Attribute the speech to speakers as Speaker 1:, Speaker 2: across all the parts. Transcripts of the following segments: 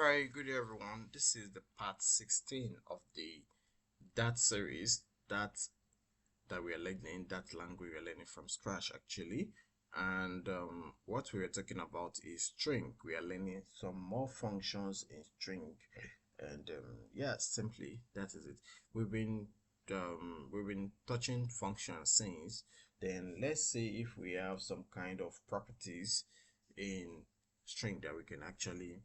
Speaker 1: Alright, good day everyone. This is the part 16 of the Dart series that we are learning, that language we are learning from scratch actually. And what we are talking about is string. We are learning some more functions in string, and yeah, simply that is it. We've been touching functions since. Then let's see if we have some kind of properties in string that we can actually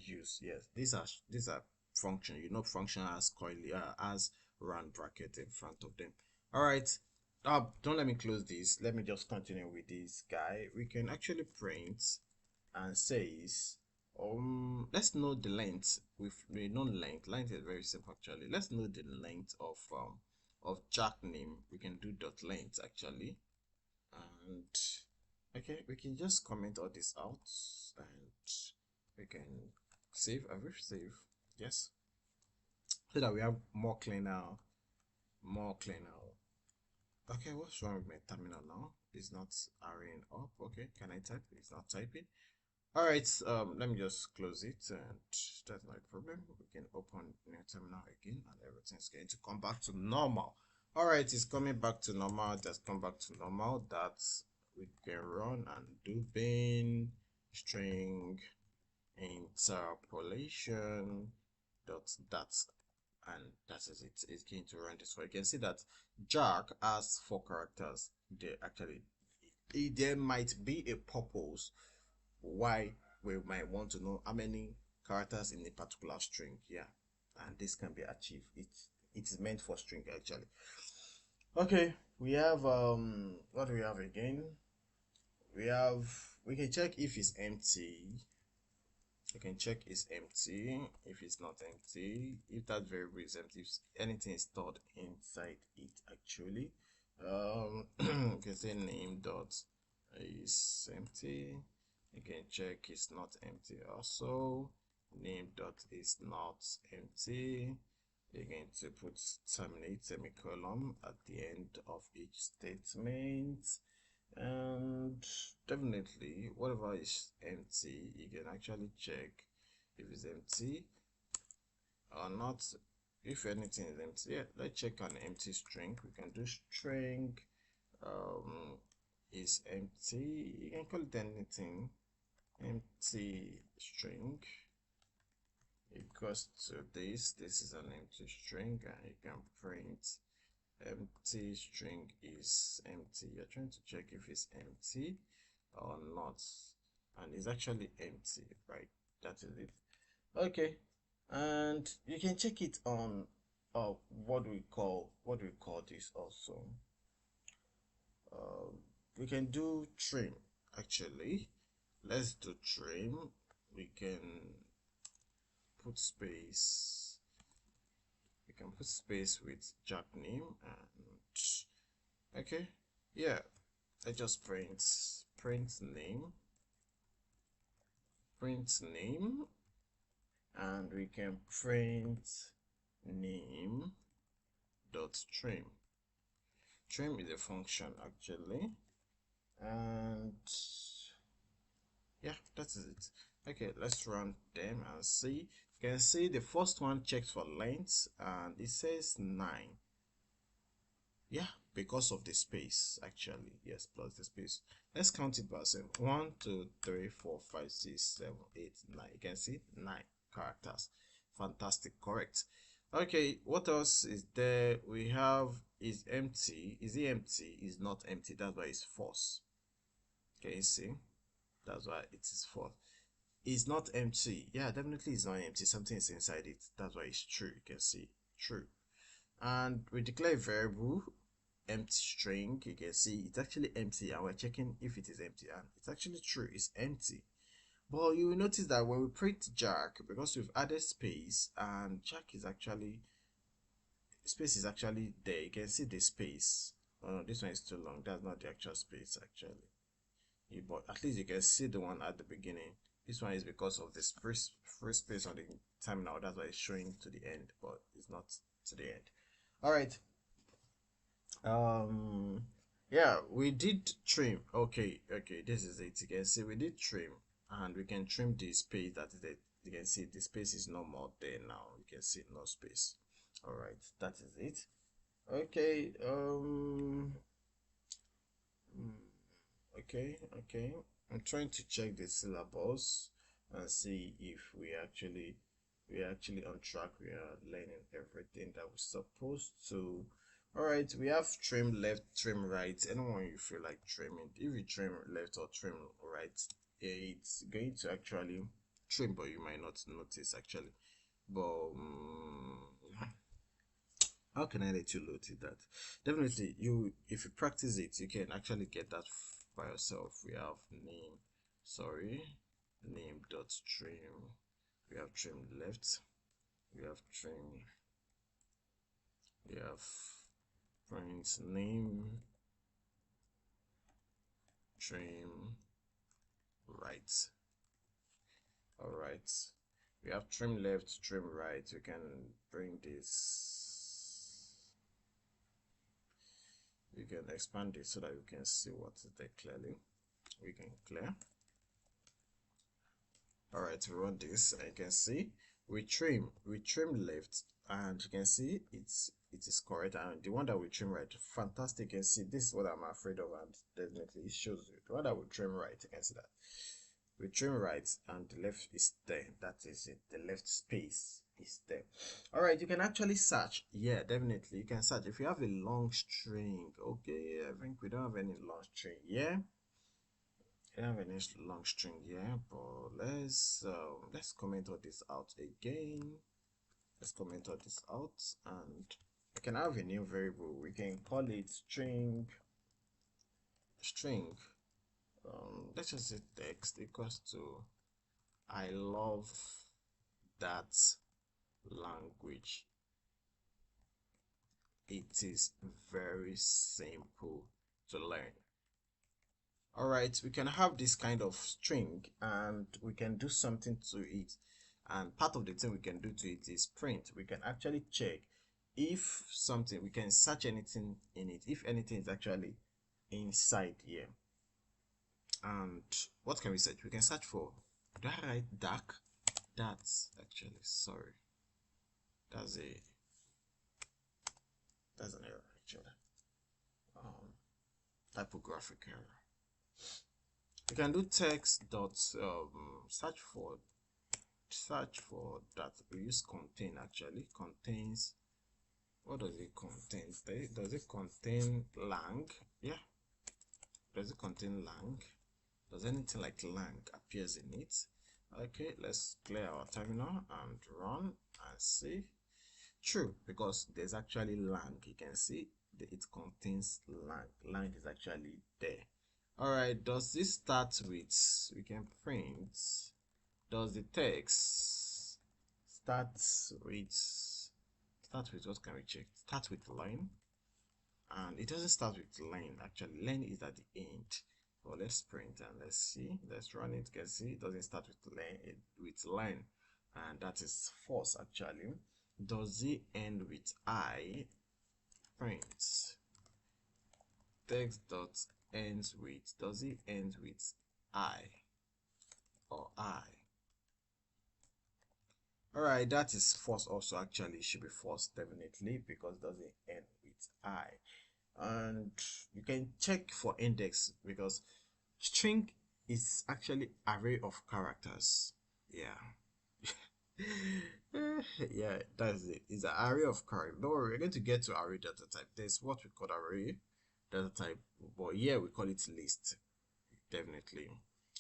Speaker 1: use. Yes, these are function. Function has curly has round bracket in front of them. All right. Don't let me close this. Let me just continue with this guy. We can actually print and says let's know the length. We know length is very simple actually. Let's know the length of jack name. We can do dot length actually. And okay, we can just comment all this out and we can save. I will save. Yes, so that we have more cleaner. Okay, what's wrong with my terminal now? It's not arraying up. Okay, can I type? It's not typing. All right, let me just close it, and that's not a problem. We can open new terminal again, and everything's going to come back to normal. All right, it's coming back to normal. Just come back to normal. That's we can run and do bin string interpolation dot, and that is it. It's going to run this way. You can see that Jack has 4 characters. There might be a purpose why we might want to know how many characters in a particular string. Yeah, and this can be achieved. It is meant for string actually. Okay, we have what do we have again? We can check if it's empty. You can check it's empty. If it's not empty, if that variable is empty, if anything is stored inside it actually. You can say name dot is empty. You can check it's not empty also. Name dot is not empty. You're going to put terminate semicolon at the end of each statement, and definitely whatever is empty you can actually check if it's empty or not. If anything is empty, yeah, let's check an empty string. We can do string is empty. You can call it anything. Empty string equals to this is an empty string, and you can print empty string is empty. You're trying to check if it's empty or not, and it's actually empty, right? That is it. Okay, and you can check it on what we call this also. We can do trim actually. Let's do trim. We can put space. We can put space with jack name, and okay, yeah, I just print name, and we can print name dot trim. Trim is a function actually, and yeah, that is it. Okay, let's run them and see. You can see the first one checks for length and it says 9. Yeah, because of the space actually. Yes, plus the space. Let's count it by 7. 1 2 3 4 5 6 7 8 9. You can see 9 characters. Fantastic, correct. Okay, what else is there? We have is empty. Is it empty? Is not empty. That's why it's false. Can you see? That's why it is false. Is not empty. Yeah, definitely it's not empty. Something is inside it. That's why it's true. You can see true. And we declare a variable empty string. You can see it's actually empty, and we're checking if it is empty, and it's actually true. It's empty. But you will notice that when we print Jack, because we've added space, and Jack is actually space is actually there. You can see the space. Oh no, this one is too long. That's not the actual space actually. But at least you can see the one at the beginning. This one is because of this free space on the terminal. That's why it's showing to the end, but it's not to the end. All right. Yeah, we did trim. Okay, this is it. You can see we did trim, and we can trim the space that is it. You can see the space is no more there now. You can see no space. All right, that is it. Okay, okay. I'm trying to check the syllabus and see if we actually on track. We are learning everything that we're supposed to. All right, we have trim left, trim right. Anyone you feel like trimming, if you trim left or trim right, it's going to actually trim, but you might not notice actually. But how can I let you notice that? Definitely, if you practice it, you can actually get that by yourself. We have name dot trim. We have trim left. We have trim. We have print name trim right. All right. We have trim left, trim right. We can bring this. You can expand it so that you can see what is there clearly. We can clear. All right, we run this and you can see we trim left, and you can see it is correct, and the one that we trim right, fantastic. You can see this is what I'm afraid of, and definitely it shows you the one that we trim right. You can see that we trim right and the left is there. That is it, the left space is there. All right, you can actually search. Yeah, definitely you can search if you have a long string. Okay, I think we don't have any long string. Yeah, we don't have any long string here, but let's comment all this out again. Let's comment all this out, and we can have a new variable. We can call it string. Let's just say text equals to I love that language. It is very simple to learn. All right, we can have this kind of string and we can do something to it, and part of the thing we can do to it is print. We can actually check if something, we can search anything in it, if anything is actually inside here. And what can we search? We can search for, did I write dark? That's actually, sorry, that's an error actually, typographic error. You can do text dot search for that. We use contain. Actually contains, what does it contain? Does it contain lang? Yeah, does it contain lang? Does anything like lang appears in it? Okay, let's clear our terminal and run and see. True, because there's actually lang. You can see that it contains lang. Lang is actually there. All right, does this start with, we can print, does the text start with what can we check? Start with line, and it doesn't start with line. Actually, line is at the end. So let's print and let's see. Let's run it. You can see it doesn't start with line, and that is false actually. Does it end with I? Print text dot ends with, does it end with I or I? All right, that is false also. Actually it should be false definitely, because it doesn't end with I. And you can check for index, because string is actually array of characters. Yeah. Yeah, that's it. It's an array of characters. Don't worry, we're going to get to array data type. There's what we call array data type, but here we call it list. Definitely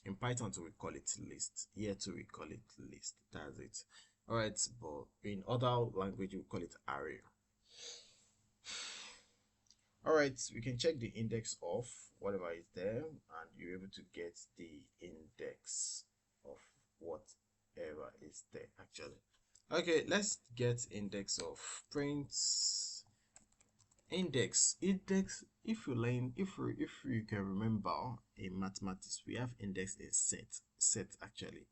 Speaker 1: in Python too we call it list. Here too we call it list. That's it. All right, but in other language we call it array. All right, we can check the index of whatever is there, and you're able to get the index of whatever is there actually. Okay, let's get index of print index. If you can remember in mathematics, we have index in set actually.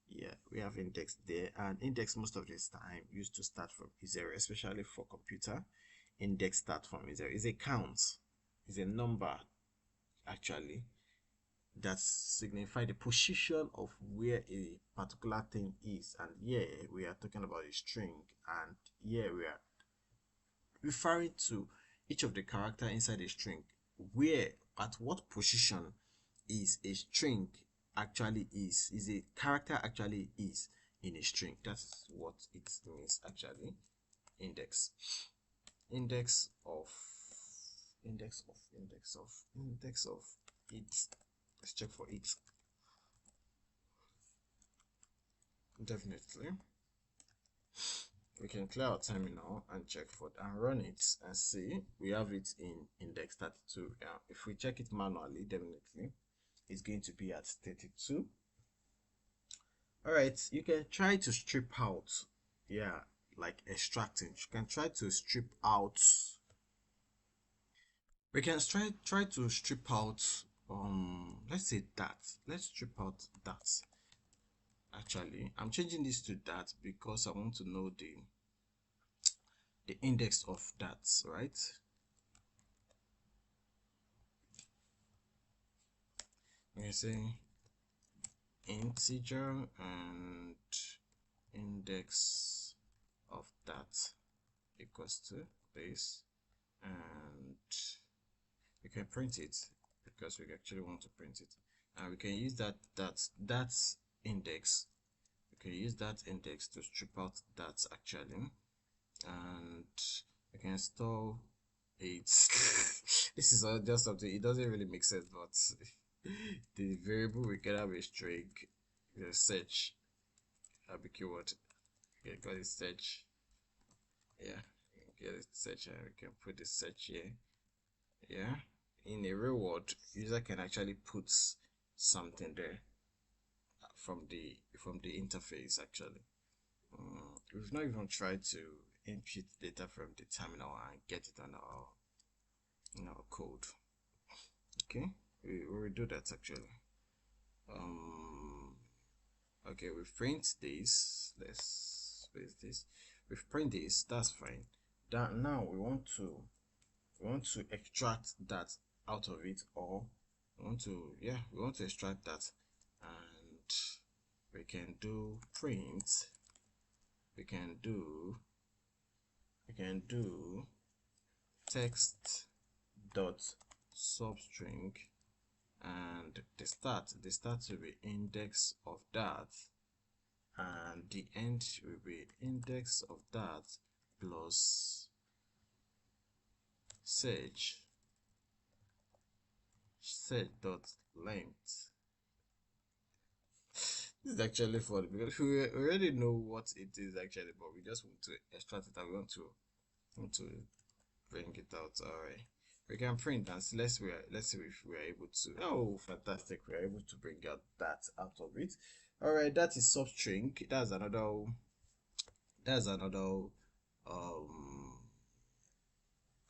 Speaker 1: Yeah, we have index there, and index most of this time used to start from 0, especially for computer. Index start from 0 is a count. is a number actually that signify the position of where a particular thing is, and here we are talking about a string, and here we are referring to each of the character inside a string, where at what position is a string actually is a character actually is in a string. That's what it means actually. Index of it. Let's check for it. Definitely we can clear our terminal and check for it and run it and see we have it in index 32. If we check it manually, definitely it's going to be at 32. All right, you can try to strip out, like extracting. You can try to strip out. We can try to strip out let's say that. Let's strip out that. Actually, I'm changing this to that because I want to know the index of that, right? I'm gonna say integer and index of that equals to this, and we can print it because we actually want to print it, and we can use that's index. We can use that index to strip out that actually, and we can store it. This is just something, it doesn't really make sense, but the variable we can have a string, search, a keyword, got it search, get it search, and we can put the search here. In a real world, user can actually put something there from the interface actually. We've not even tried to input data from the terminal and get it on our code. Okay, we will do that actually. Okay, we print this. Let's space this. We print this. That's fine. That now we want to extract that out of it, or we want to extract that, and we can do print. We can do text dot substring, and the start will be index of that, and the end will be index of that plus search dot length. This is actually funny because we already know what it is actually, but we just want to extract it and we want to bring it out. All right, we can print and let's see if we are able to. Oh, fantastic, we are able to bring out that out of it. All right, that is substring. That's another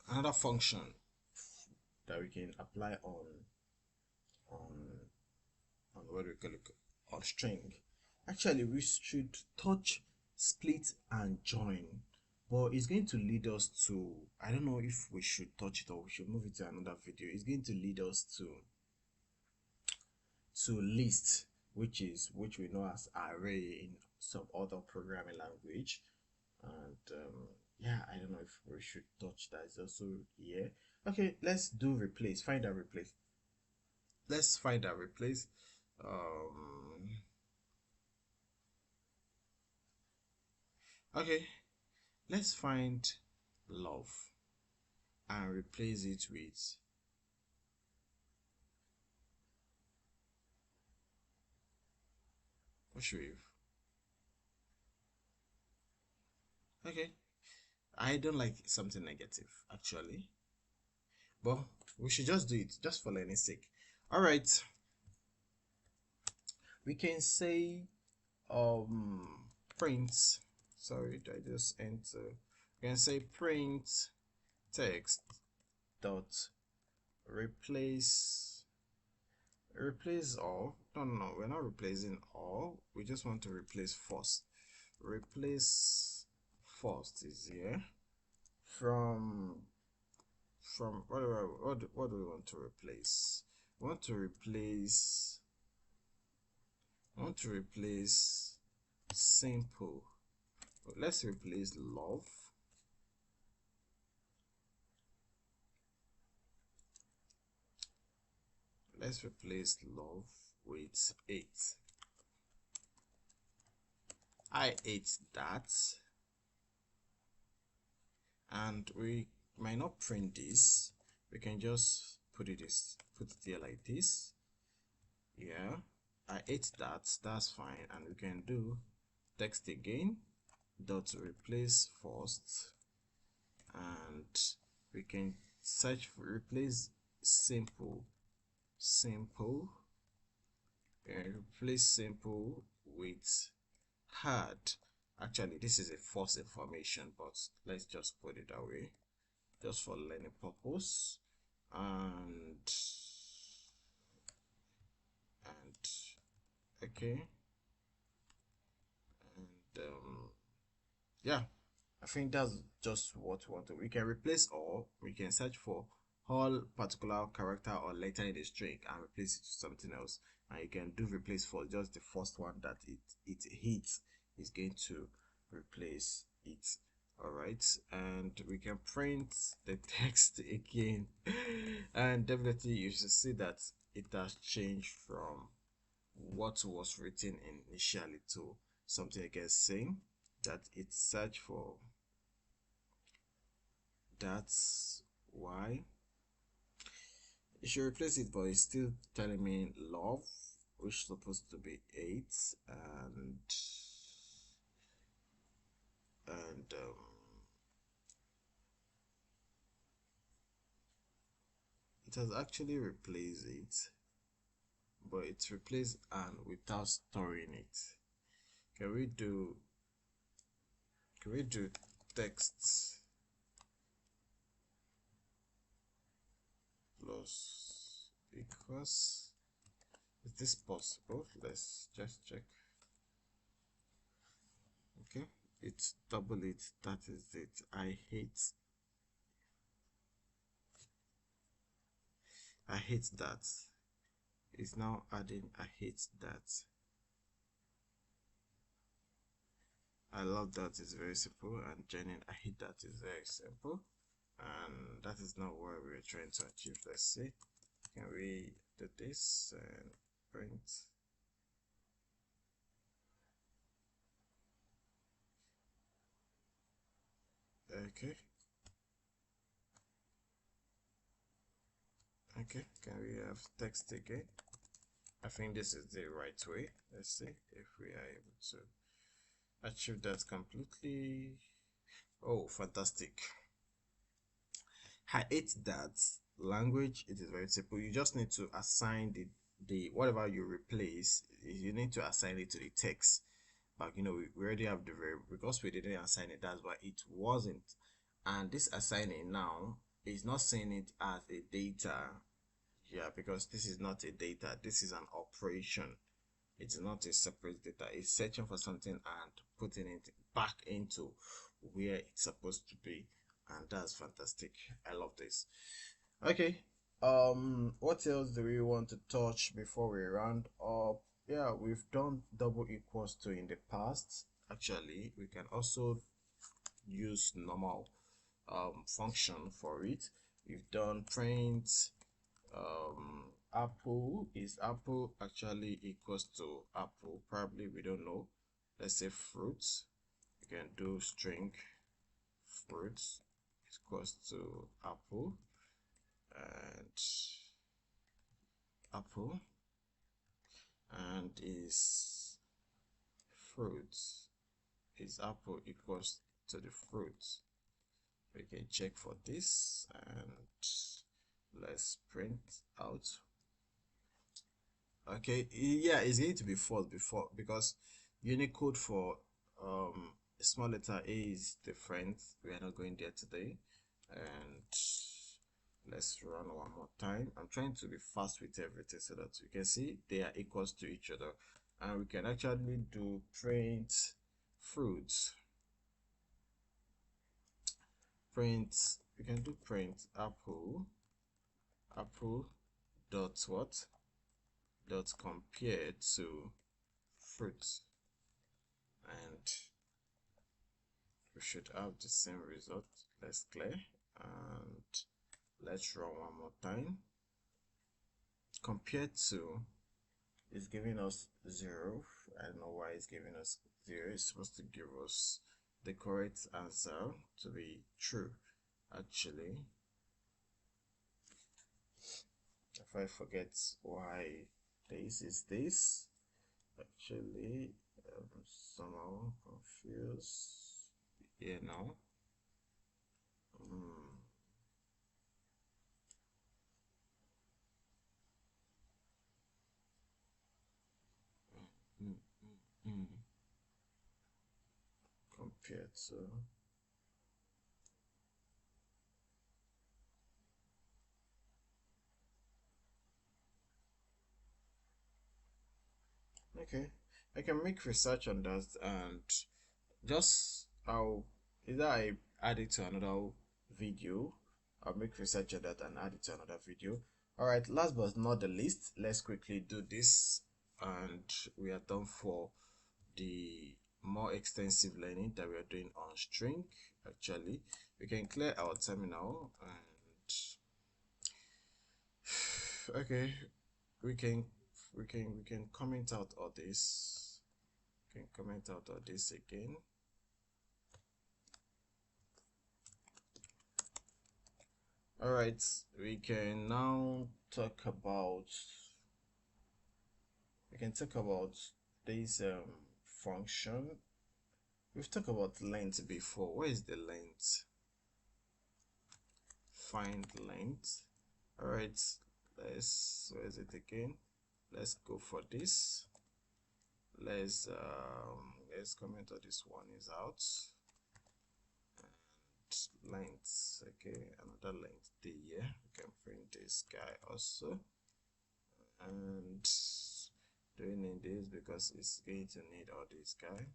Speaker 1: another function that we can apply on what we call it, on string. Actually, we should touch split and join, but it's going to lead us to, I don't know if we should touch it or we should move it to another video. It's going to lead us to list, which we know as array in some other programming language, and I don't know if we should touch that. It's also here. Okay, let's do replace. Find and replace. Let's find and replace. Okay, let's find love and replace it with with. Okay, I don't like something negative actually, but we should just do it just for learning sake. All right, we can say print, sorry, I just enter. We can say print text dot replace all. No, we're not replacing all, we just want to replace first. Replace first is here from from what do we want to replace? We want to replace simple. Let's replace love. Let's replace love with 8. I hate that. And we might not print this. We can just put it here like this. Yeah, I hate that. That's fine. And we can do text again dot replace first, and we can search for replace simple and replace simple with hard. Actually, this is a false information, but let's just put it away just for learning purpose. And okay, and yeah, I think that's just what we want to. We can replace all. We can search for all particular character or letter in the string and replace it with something else. And you can do replace for just the first one that it hits is going to replace it. All right, and we can print the text again, and definitely you should see that it has changed from what was written initially to something again saying that it's search for. That's why you should replace it, but it's still telling me love, which is supposed to be 8, and it has actually replaced it, but it's replaced and without storing it. Can we do text plus equals? Is this possible? Let's just check. Okay, it's double it. That is it. I hate that. It's now adding I hate that. I love that. It's very simple, and joining I hate that is very simple, and that is not what we're trying to achieve. Let's see, can we do this and print? Okay, can we have text again? I think this is the right way. Let's see if we are able to achieve that completely. Oh, fantastic. I hate that language. It is very simple. You just need to assign the whatever you replace, you need to assign it to the text. But you know, we already have the variable because we didn't assign it. That's why it wasn't. And this assigning now is not saying it as a data. Yeah, because this is not a data. This is an operation. It's not a separate data. It's searching for something and putting it back into where it's supposed to be, and that's fantastic. I love this. Okay, what else do we want to touch before we round up? Yeah, we've done double equals to in the past. Actually, we can also use normal function for it. We've done print apple. Is apple actually equals to apple? Probably, we don't know. Let's say fruits. We can do string fruits equals to apple, and apple, and is fruits is apple equals to the fruits. We can check for this, and let's print out. Okay, yeah, it's going to be false before, because Unicode for small letter a is different. We are not going there today. And let's run one more time. I'm trying to be fast with everything so that you can see they are equals to each other, and we can actually do print fruits, print we can do print apple dot what dot compare to fruit, and we should have the same result. Let's clear and let's run one more time. Compare to is giving us 0. I don't know why it's giving us 0. It's supposed to give us the correct answer to be true. Actually, if I forget why this is this, actually, I'm somehow confused here now. Compared to okay, I can make research on that, and just either I add it to another video. I'll make research on that and add it to another video. All right, last but not the least, let's quickly do this and we are done for the more extensive learning that we are doing on string. Actually, we can clear our terminal and okay, we can comment out all this. We can comment out all this again. All right, we can now talk about this function. We've talked about length before. Where is the length? Find length. All right, where is it again? Let's go for this. Let's comment on this one is out. And length, okay, another length D here. We can print this guy also. And do we need this because it's going to need all this guy,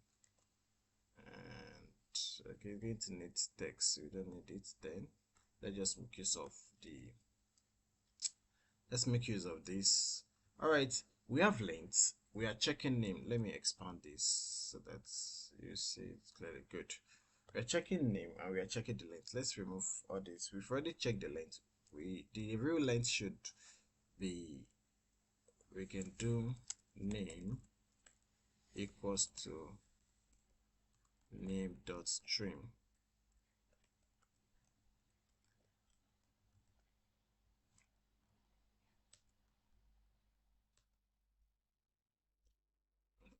Speaker 1: and okay, it's going to need text. We don't need it. Then let's just make use of this. All right, we have length, we are checking name. Let me expand this so that you see it's clearly good. We are checking name and we are checking the length. Let's remove all this. We've already checked the length. The real length should be, we can do name equals to name dot string.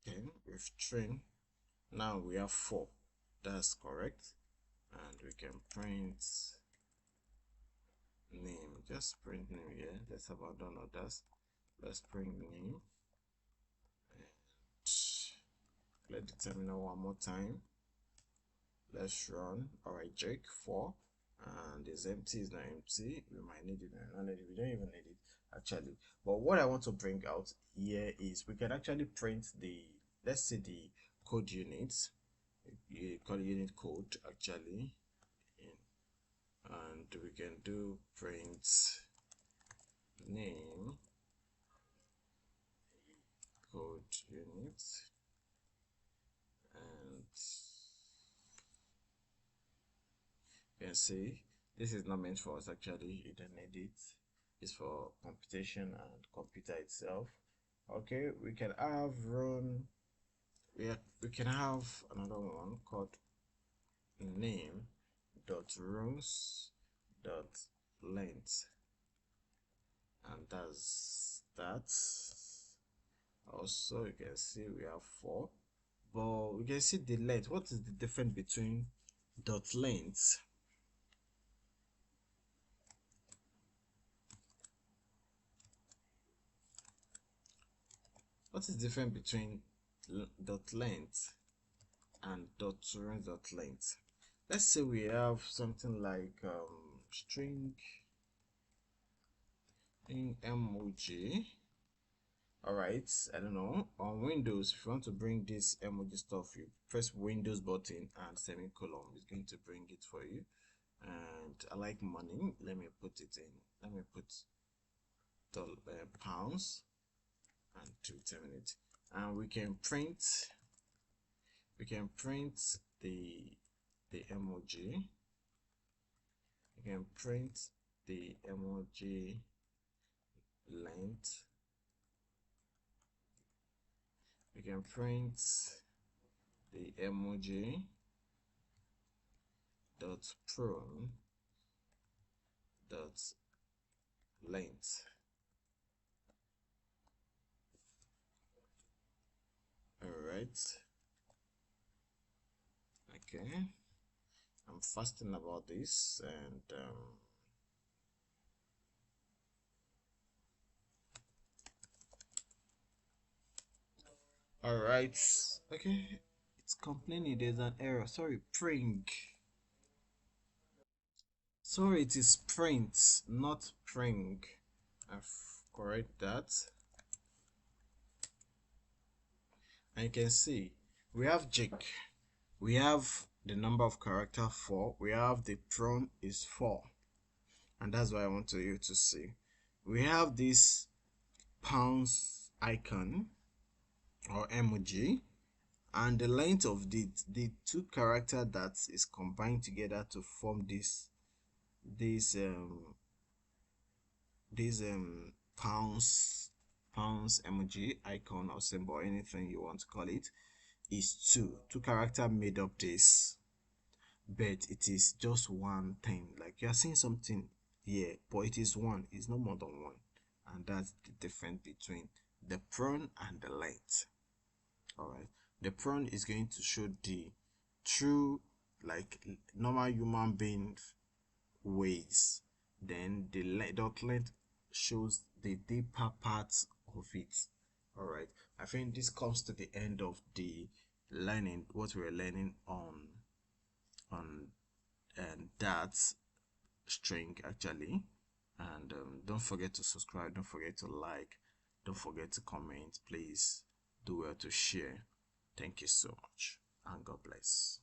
Speaker 1: Okay, with string, now we have 4. That's correct. And we can print name. Just print name here. Let's abandon others. Let's print name and clear the terminal one more time. Let's run. All right, Jake 4, and isEmpty is not empty. We might need it, not need it. We don't even need it actually. But what I want to bring out here is we can actually print the, let's say, the code units. You call unit code actually, and we can do print name code unit, and you can see this is not meant for us actually. You don't need it. It's for computation and computer itself. Okay, we can have run. We can have another one called name dot rows dot length, and that's that. Also, you can see we have 4, but we can see the length. What is the difference between dot length dot length and dot rows dot length? Let's say we have something like string in emoji. All right, I don't know, on Windows, if you want to bring this emoji stuff, you press Windows button and semicolon. It's going to bring it for you. and I like money. Let me put it in. Let me put pounds and to terminate. And we can print the emoji. We can print the emoji length. We can print the emoji dot prone dot length. All right. Okay. I'm fasting about this, and all right. Okay. It's complaining there's an error. Sorry, pring. Sorry, it is print, not pring. I've correct that. And you can see we have Jake, we have the number of character 4, we have the prone is 4, and that's what I want you to see. We have this pounds icon or emoji, and the length of the two character that is combined together to form this pounds emoji icon or symbol, anything you want to call it, is two character made up this, but it is just one thing. Like you are seeing something here, but it is one, it's no more than one, and that's the difference between the prone and the length. All right, the prone is going to show the true, like normal human being ways, then the dot length shows the deeper parts of it. All right, I think this comes to the end of the learning, what we're learning on Dart string actually. And don't forget to subscribe, don't forget to like, don't forget to comment. Please do well to share. Thank you so much, and God bless.